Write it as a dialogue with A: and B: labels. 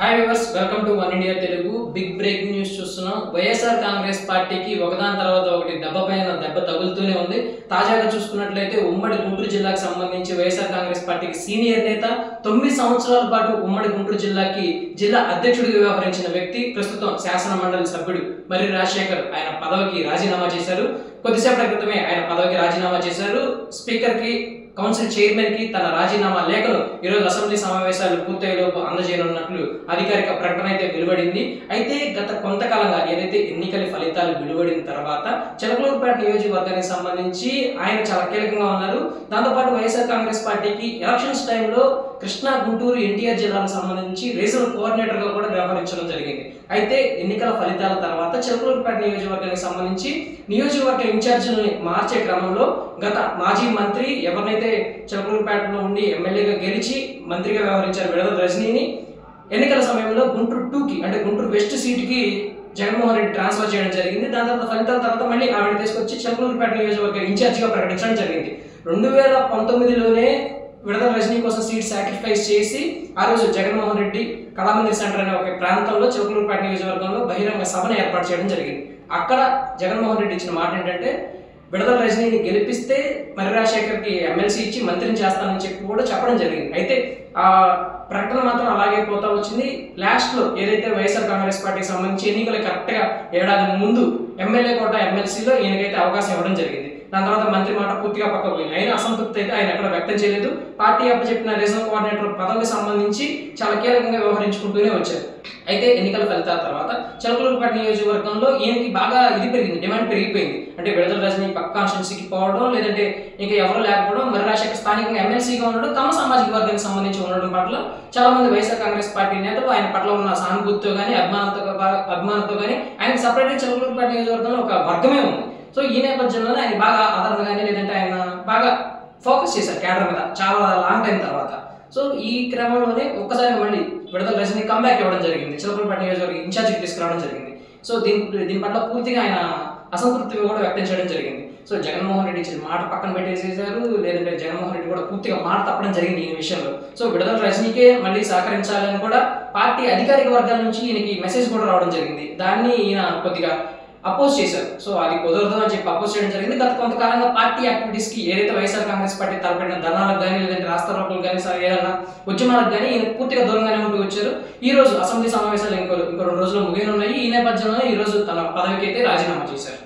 A: Hi viewers, welcome to one India Telugu. Big breaking news చూస్తున్నాం. వైఎస్ఆర్ కాంగ్రెస్ పార్టీకి ఒకదాని తర్వాత ఒకటి దెబ్బ తగులుతూనే ఉంది. తాజాగా చూసుకున్నట్లయితే ఉమ్మడి గుంటూరు జిల్లాకు సంబంధించి వైఎస్ఆర్ కాంగ్రెస్ పార్టీకి సీనియర్ నేత 9 సంవత్సరాల పాటు ఉమ్మడి గుంటూరు జిల్లాకి జిల్లా అధ్యక్షుడిగా వ్యవహరించిన వ్యక్తి ప్రస్తుతం శాసన మండలి సభ్యుడు మర్రి రాజశేఖర్ ఆయన పదవికి రాజీనామా చేశారు. కొద్దిసేపటి క్రితమే ఆయన పదవికి రాజీనామా చేశారు. స్పీకర్ కి, కౌన్సిల్ చైర్మన్ కి తన రాజీనామా లేఖను ఈరోజు అసెంబ్లీ సమావేశాలు పూర్తయ్యేలోపు అందజేయనున్నట్లు అధికారిక ప్రకటన అయితే వెలువడింది. అయితే గత కొంతకాలంగా ఏదైతే ఎన్నికల ఫలితాలు వెలువడిన తర్వాత చిలకలూరుపేట నియోజకవర్గానికి సంబంధించి ఆయన చాలా కీలకంగా ఉన్నారు. దాంతోపాటు వైఎస్ఆర్ కాంగ్రెస్ పార్టీకి ఎలక్షన్స్ టైంలో కృష్ణా, గుంటూరు, ఎన్టీఆర్ జిల్లాలకు సంబంధించి రీజనల్ కోఆర్డినేటర్ గా కూడా వ్యవహరించడం జరిగింది. అయితే ఎన్నికల ఫలితాల తర్వాత చిలకలూరుపేట నియోజకవర్గానికి సంబంధించి నియోజకవర్గ ఇన్ఛార్జీలని మార్చే క్రమంలో గత మాజీ మంత్రి ఎవరినైతే చిలకలూరుపేటలో ఉండి ఎమ్మెల్యేగా గెలిచి మంత్రిగా వ్యవహరించారు విడదల రజనీని ఎన్నికల సమయంలో గుంటూరు 2కి అంటే గుంటూరు వెస్ట్ సీటుకి జగన్మోహన్ రెడ్డి ట్రాన్స్ఫర్ చేయడం జరిగింది. దాని తర్వాత ఫలితాల తర్వాత మళ్ళీ ఆవిడ తీసుకొచ్చి చిలకలూరుపేట నియోజకవర్గ ఇన్ఛార్జిగా ప్రకటించడం జరిగింది. 2019లోనే విడదల రజనీ కోసం సీట్ సాక్రిఫైస్ చేసి ఆ రోజు జగన్మోహన్ రెడ్డి కళామందిర్ సెంటర్ అనే ఒక ప్రాంతంలో చిలకలూరుపేట నియోజకవర్గంలో బహిరంగ సభను ఏర్పాటు చేయడం జరిగింది. అక్కడ జగన్మోహన్ రెడ్డి ఇచ్చిన మాట ఏంటంటే విడదల రజనీని గెలిపిస్తే మర్రి రాజశేఖర్కి ఎమ్మెల్సీ ఇచ్చి మంత్రిని చేస్తానని చెప్పి కూడా చెప్పడం జరిగింది. అయితే ఆ ప్రకటన మాత్రం అలాగే పోతా వచ్చింది. లాస్ట్ లో ఏదైతే వైఎస్ఆర్ కాంగ్రెస్ పార్టీకి సంబంధించి ఎన్నికలు కరెక్ట్ గా ఏడాది ముందు ఎమ్మెల్యే కోట ఎమ్మెల్సీలో ఈయనకైతే అవకాశం ఇవ్వడం జరిగింది. దాని తర్వాత మంత్రి మాట పూర్తిగా పక్కకు పోయింది. అయినా అసంతృప్తి అయితే ఆయన ఎక్కడ వ్యక్తం చేయలేదు. పార్టీ అప్పచెప్పిన రీజనల్ కోఆర్డినేటర్ పదవికి సంబంధించి చాలా కీలకంగా వ్యవహరించుకుంటూనే వచ్చారు. అయితే ఎన్నికల ఫలితాల తర్వాత చిలకలూరుపేట నియోజకవర్గంలో ఈయనకి బాగా పెరిగింది, డిమాండ్ పెరిగిపోయింది. అంటే విడదల రజనీ పక్క కాన్స్టిట్యున్సీకి పోవడం, లేదంటే ఇంకా ఎవరు లేకపోవడం, మర్రి రాజశేఖర్ స్థానికంగా ఎమ్మెల్సీగా ఉండడం, తమ సామాజిక వర్గానికి సంబంధించి ఉండడం పట్ల చాలా మంది వైఎస్ఆర్ కాంగ్రెస్ పార్టీ నేతలు ఆయన పట్ల ఉన్న సానుభూతితో కానీ అభిమానంతో కానీ ఆయనకి సపరేట్గా చిలకలూరుపేట నియోజకవర్గంలో ఒక వర్గమే ఉంది. సో ఈ నేపథ్యంలో ఆయన బాగా ఆదరణ కానీ లేదంటే ఆయన బాగా ఫోకస్ చేశారు కేడర్ మీద చాలా లాంగ్ టైం తర్వాత. సో ఈ క్రమంలోనే ఒక్కసారి మళ్ళీ విడదల రజనీ కంబ్యాక్ ఇవ్వడం జరిగింది, చిలకలూరుపేట నియోజకవర్గ ఇన్ఛార్జికి తీసుకురావడం జరిగింది. సో దీని పట్ల పూర్తిగా ఆయన అసంతృప్తి కూడా వ్యక్తం చేయడం జరిగింది. సో జగన్మోహన్ రెడ్డి ఇచ్చిన మాట పక్కన పెట్టేసేసారు, లేదంటే జగన్మోహన్ రెడ్డి కూడా పూర్తిగా మాట తప్పడం జరిగింది ఈ విషయంలో. సో విడదల రజనీకే మళ్ళీ సహకరించాలని కూడా పార్టీ అధికారిక వర్గాల నుంచి ఈయనకి మెసేజ్ కూడా రావడం జరిగింది. దాన్ని ఈయన కొద్దిగా అపోజ్ చేశారు. సో అది కుదరదు అని చెప్పి అపోజ్ చేయడం జరిగింది. గత కొంతకాలంగా పార్టీ యాక్టివిటీస్ కి ఏదైతే వైఎస్ఆర్ కాంగ్రెస్ పార్టీ తలపెట్టిన ధర్నాలకు కానీ లేదంటే రాస్తా రోకోలకు కానీ ఏదైనా ఉద్యమాలకు కానీ ఈయన పూర్తిగా దూరంగానే ఉంటూ వచ్చారు. ఈ రోజు అసెంబ్లీ సమావేశాలు ఇంకో 2 రోజులు ముగియనున్నాయి. ఈ నేపథ్యంలో ఈ రోజు తన పదవికి అయితే రాజీనామా చేశారు.